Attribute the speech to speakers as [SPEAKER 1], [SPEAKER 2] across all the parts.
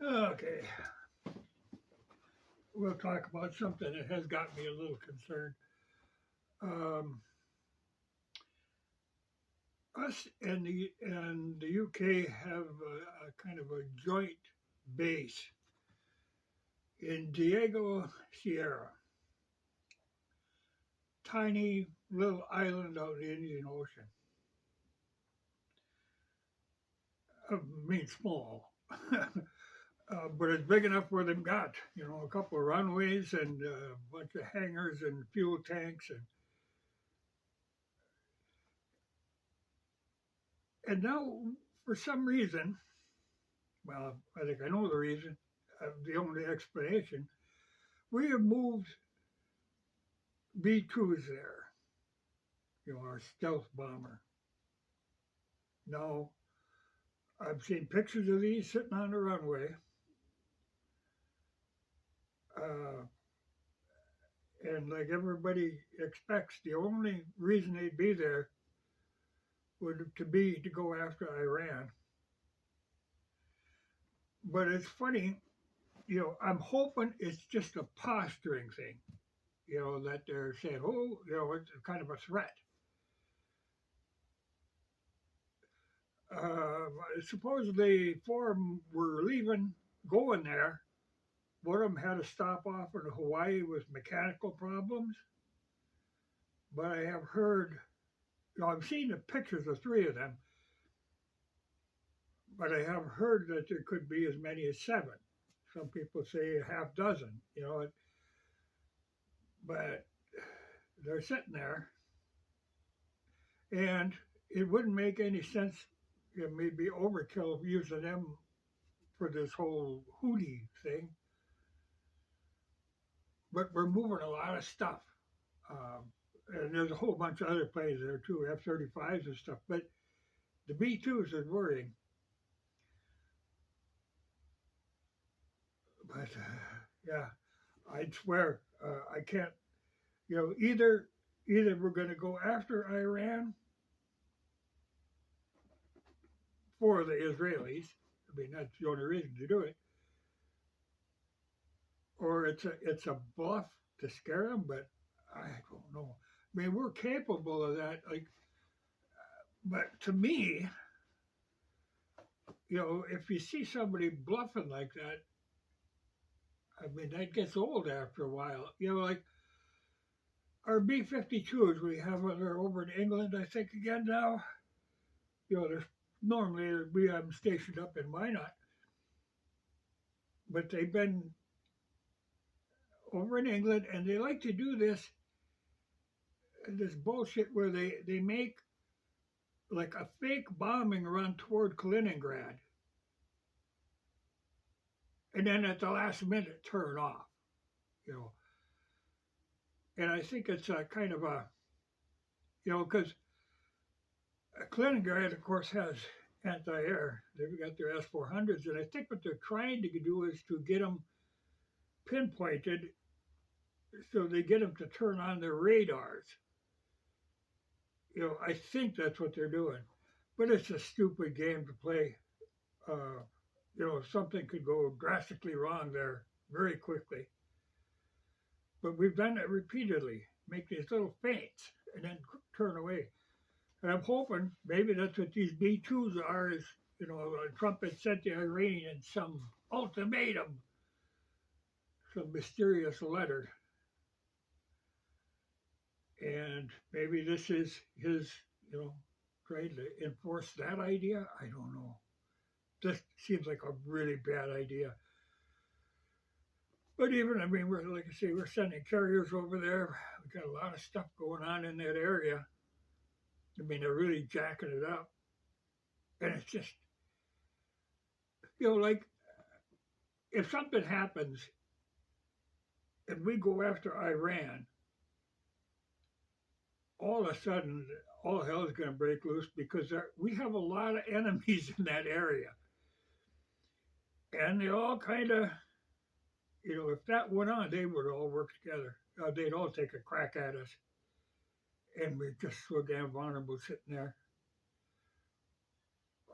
[SPEAKER 1] Okay, we'll talk about something that has got me a little concerned. Um, us and the UK have a kind of a joint base in Diego Sierra, tiny little island out in the Indian Ocean. I mean, small, but it's big enough where they've got a couple of runways and a bunch of hangars and fuel tanks and now for some reason, well, I think I know the reason, the only explanation. We have moved B-2s there, our stealth bomber. Now, I've seen pictures of these sitting on the runway, uh, and like everybody expects, the only reason they'd be there would to be to go after Iran. But it's funny, I'm hoping it's just a posturing thing, that they're saying, oh, it's kind of a threat. Uh, Supposedly, four of them were leaving, going there. One of them had to stop off in Hawaii with mechanical problems. But I have heard, I've seen the pictures of three of them, but I have heard that there could be as many as seven. Some people say a half dozen, but they're sitting there, and it wouldn't make any sense. It may be overkill using them for this whole Houthi thing, but we're moving a lot of stuff. Um, and there's a whole bunch of other planes there too, F-35s and stuff. But the B-2s is worrying. But yeah, I'd swear I can't. Either we're going to go after Iran for the Israelis. I mean, that's the only reason to do it, or it's a bluff to scare them. But I don't know. I mean, we're capable of that. Like, but to me, if you see somebody bluffing like that, I mean, that gets old after a while. Like our B-52s we have they're over in England, I think, again now. There's normally we have them stationed up in Minot, but they've been over in England, and they like to do this bullshit where they make like a fake bombing run toward Kaliningrad, and then at the last minute turn off. You know, and I think it's a kind of a because Kaliningrad, of course, has anti-air. They've got their S-400s, and I think what they're trying to do is to get them pinpointed so they get them to turn on their radars. I think that's what they're doing, but it's a stupid game to play. Uh, something could go drastically wrong there very quickly. But we've done it repeatedly, make these little feints and then turn away. And I'm hoping maybe that's what these B-2s are is, Trump had sent the Iranians some ultimatum, some mysterious letter. And maybe this is his, trying to enforce that idea. I don't know. This seems like a really bad idea. But even, I mean, we're like I say, we're sending carriers over there. We got a lot of stuff going on in that area. I mean, they're really jacking it up. And it's just, like if something happens and we go after Iran, all of a sudden, all hell is going to break loose because we have a lot of enemies in that area. And they all kind of, if that went on, they would all work together. They'd all take a crack at us. And we're just so damn vulnerable sitting there.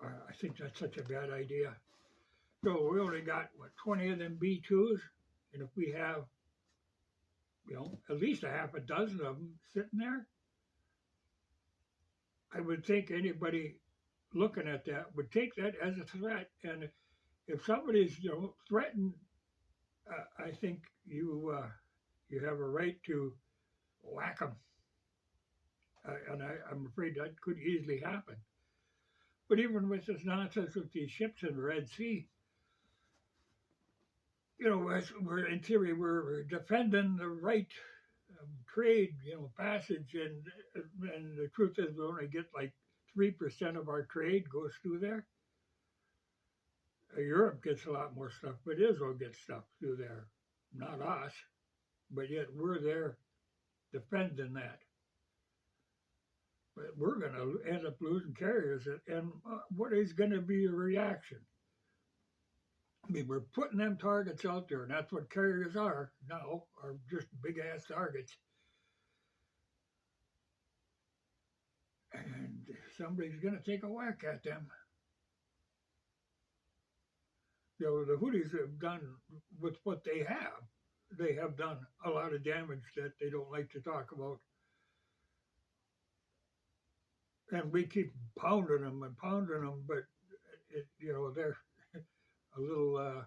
[SPEAKER 1] I think that's such a bad idea. So we only got, what, 20 of them B2s? And if we have, at least a half a dozen of them sitting there, I would think anybody looking at that would take that as a threat. And if somebody's, threatened, I think you have a right to whack them. And I'm afraid that could easily happen. But even with this nonsense with these ships in the Red Sea, we're in theory we're defending the right trade, passage, and the truth is we only get like 3% of our trade goes through there. Europe gets a lot more stuff, but Israel gets stuff through there, not us. But yet we're there defending that. But we're going to end up losing carriers, and what is going to be a reaction? I mean, we're putting them targets out there, and that's what carriers are now, are just big-ass targets. And somebody's going to take a whack at them. The Houthis have done with what they have done a lot of damage that they don't like to talk about. And we keep pounding them, but they're a little,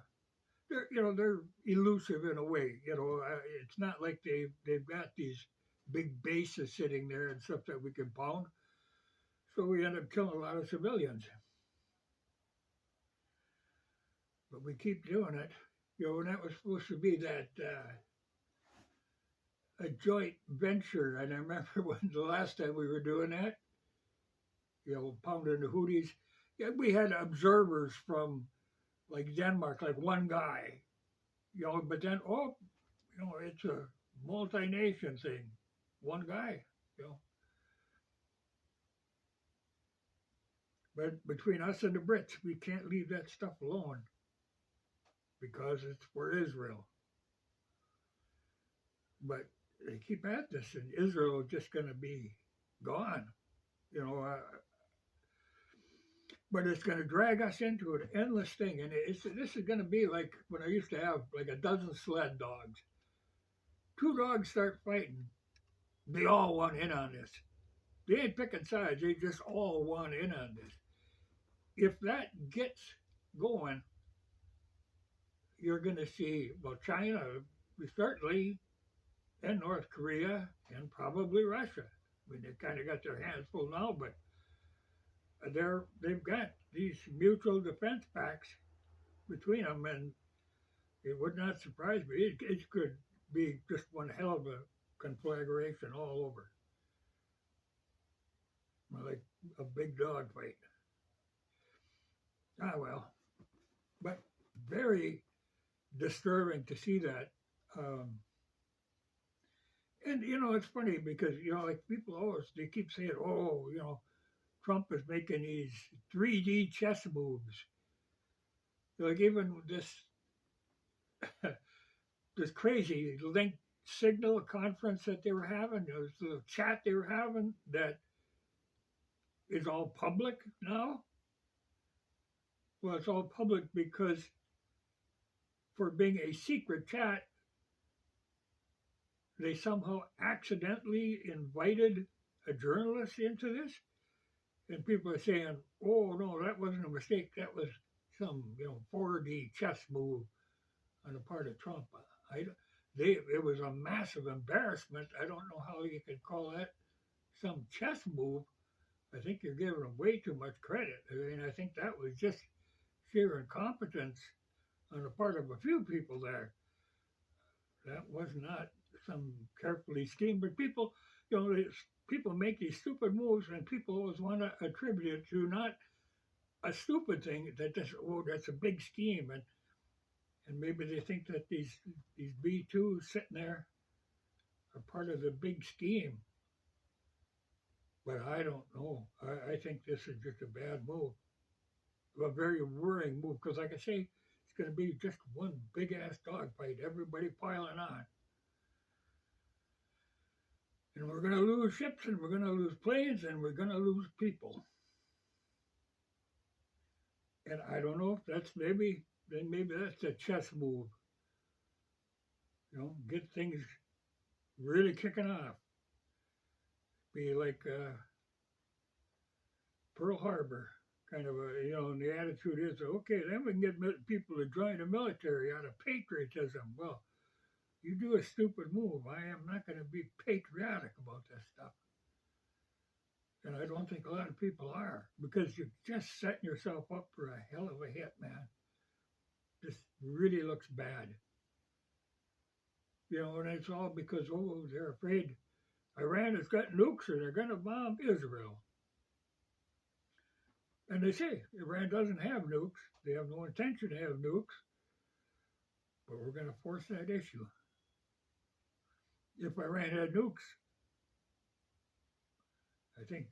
[SPEAKER 1] they're elusive in a way. It's not like they've got these big bases sitting there and stuff that we can pound. So we end up killing a lot of civilians. But we keep doing it. And that was supposed to be that a joint venture. And I remember when the last time we were doing that, pounding the Houthis, we had observers from like Denmark, like one guy, but then, it's a multi-nation thing. One guy, But between us and the Brits, we can't leave that stuff alone because it's for Israel. But they keep at this, and Israel is just going to be gone, but it's going to drag us into an endless thing. And this is going to be like when I used to have like a dozen sled dogs. 2 dogs start fighting, they all want in on this. They ain't picking sides, they just all want in on this. If that gets going, you're going to see, China, certainly, and North Korea, and probably Russia. I mean, they've kind of got their hands full now, but they've got these mutual defense pacts between them, and it would not surprise me. It could be just one hell of a conflagration all over, like a big dog fight. Well, but very disturbing to see that. And it's funny because like people always they keep saying, Trump is making these 3D chess moves. Like even this this crazy link signal conference that they were having, the chat they were having that is all public now. Well, it's all public because for being a secret chat, they somehow accidentally invited a journalist into this. And people are saying, oh, no, that wasn't a mistake. That was some, 4D chess move on the part of Trump. It was a massive embarrassment. I don't know how you could call that some chess move. I think you're giving them way too much credit. I mean, I think that was just sheer incompetence on the part of a few people there. That was not some carefully schemed, but people, people make these stupid moves, and people always want to attribute it to not a stupid thing, that's a big scheme, and maybe they think that these B2s sitting there are part of the big scheme. But I don't know. I think this is just a bad move, a very worrying move, because like I say, it's going to be just one big-ass dogfight, everybody piling on. And we're going to lose ships, and we're going to lose planes, and we're going to lose people. And I don't know if that's maybe, then maybe that's a chess move. Get things really kicking off. Be like Pearl Harbor, kind of and the attitude is, okay, then we can get people to join the military out of patriotism. Well, you do a stupid move. I am not going to be patriotic about this stuff. And I don't think a lot of people are, because you're just setting yourself up for a hell of a hit, man. This really looks bad. And it's all because, they're afraid Iran has got nukes and they're going to bomb Israel. And they say Iran doesn't have nukes. They have no intention to have nukes. But we're going to force that issue. If Iran had nukes, I think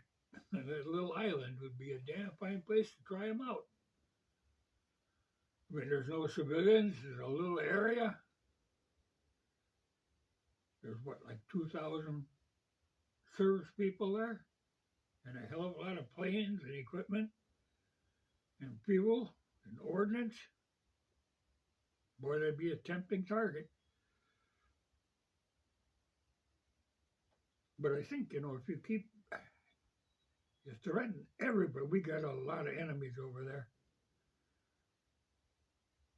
[SPEAKER 1] that little island would be a damn fine place to try them out. I mean, there's no civilians. There's a little area. There's like 2,000 service people there, and a hell of a lot of planes and equipment and fuel and ordnance. Boy, that'd be a tempting target. But I think, if you threaten everybody, we got a lot of enemies over there.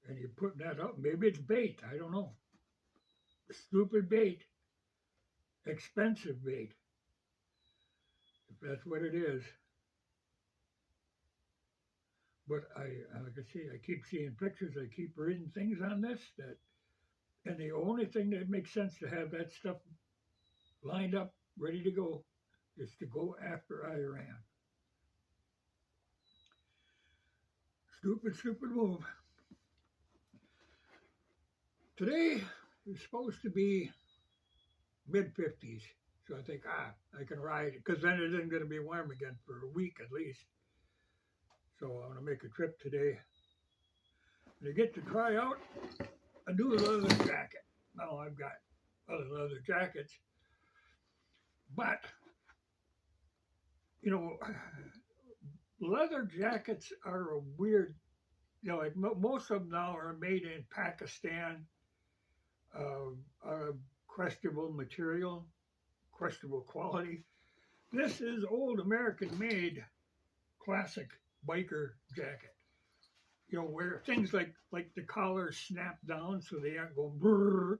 [SPEAKER 1] And you're putting that up, maybe it's bait, I don't know. Stupid bait. Expensive bait. If that's what it is. But like I say, I keep seeing pictures, I keep reading things on this, and the only thing that makes sense to have that stuff lined up, ready to go, is to go after Iran. Stupid move. Today is supposed to be mid-50s. So I think, I can ride it, because then it isn't going to be warm again for a week at least. So I want to make a trip today. And I get to try out a new leather jacket. Now I've got other leather jackets. But, leather jackets are a weird, like most of them now are made in Pakistan, questionable material, questionable quality. This is old American made classic biker jacket. Where things like the collars snap down so they aren't going brrr,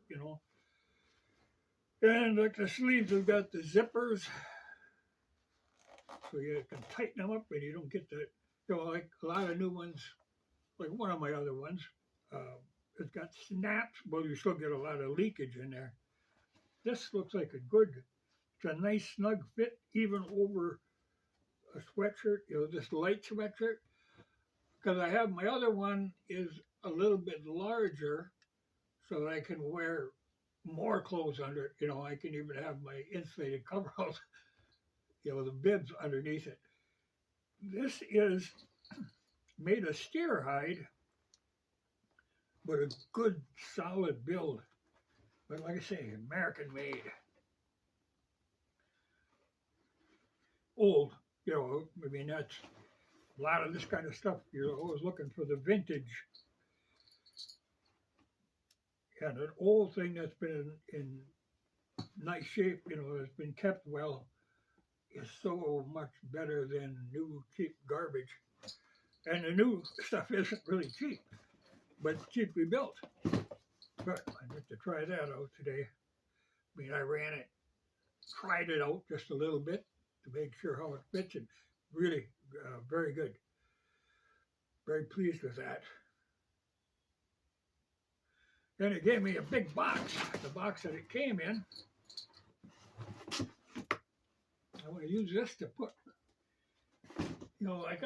[SPEAKER 1] And like the sleeves have got the zippers, so you can tighten them up and you don't get the, like a lot of new ones, like one of my other ones, it's got snaps, but you still get a lot of leakage in there. This looks like it's a nice snug fit, even over a sweatshirt, this light sweatshirt. Because I have my other one is a little bit larger, so that I can wear more clothes under it. I can even have my insulated coveralls, the bibs underneath it. This is made of steer hide, but a good solid build. But like I say, American made. Old, that's a lot of this kind of stuff. You're always looking for the vintage. And an old thing that's been in nice shape, has been kept well, is so much better than new cheap garbage. And the new stuff isn't really cheap, but it's cheaply built. But I get to try that out today. I ran it, tried it out just a little bit to make sure how it fits, and really very good. Very pleased with that. Then it gave me a big box, the box that it came in. I want to use this to put, like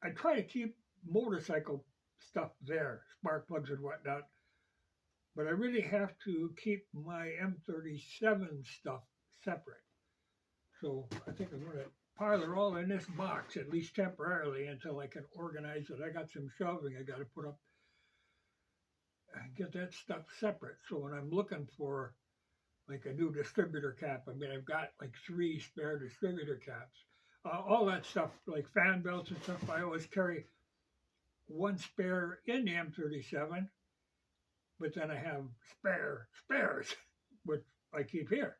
[SPEAKER 1] I try to keep motorcycle stuff there, spark plugs and whatnot, but I really have to keep my M37 stuff separate. So I think I'm going to pile it all in this box, at least temporarily, until I can organize it. I got some shelving I got to put up and get that stuff separate. So when I'm looking for like a new distributor cap, I've got like 3 spare distributor caps. all that stuff, like fan belts and stuff, I always carry one spare in the M37, but then I have spares, which I keep here.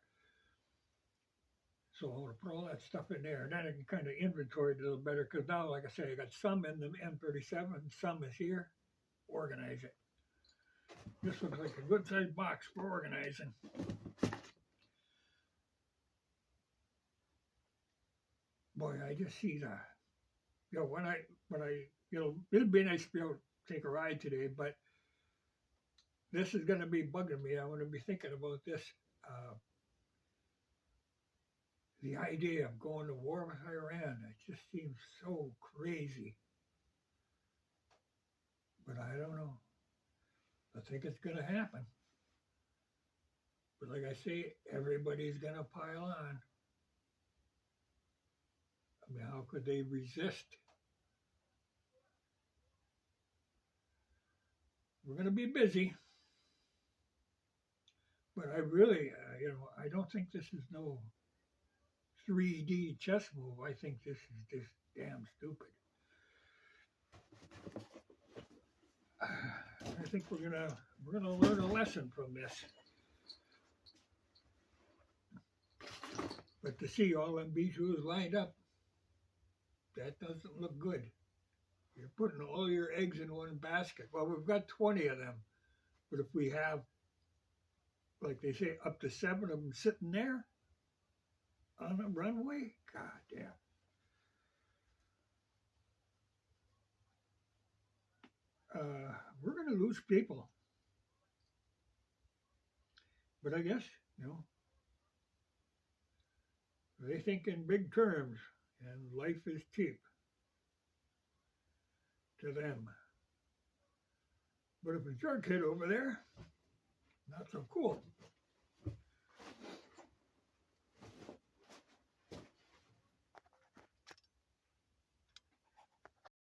[SPEAKER 1] So I'm going to put all that stuff in there, and then I can kind of inventory it a little better, because now, like I say, I got some in the M37, and some is here. Organize it. This looks like a good sized box for organizing. Boy, I just see the, when I, it'd be nice to be able to take a ride today, but this is going to be bugging me. I'm going to be thinking about this. The idea of going to war with Iran, it just seems so crazy. But I don't know. I think it's going to happen. But like I say, everybody's going to pile on. I mean, how could they resist? We're going to be busy. But I really, I don't think this is no 3D chess move. I think this is just damn stupid. I think we're gonna learn a lesson from this. But to see all them B2s lined up, that doesn't look good. You're putting all your eggs in one basket. Well, we've got 20 of them, but if we have, like they say, up to 7 of them sitting there on the runway, god damn. We're going to lose people. But I guess, they think in big terms, and life is cheap to them. But if it's your kid over there, not so cool.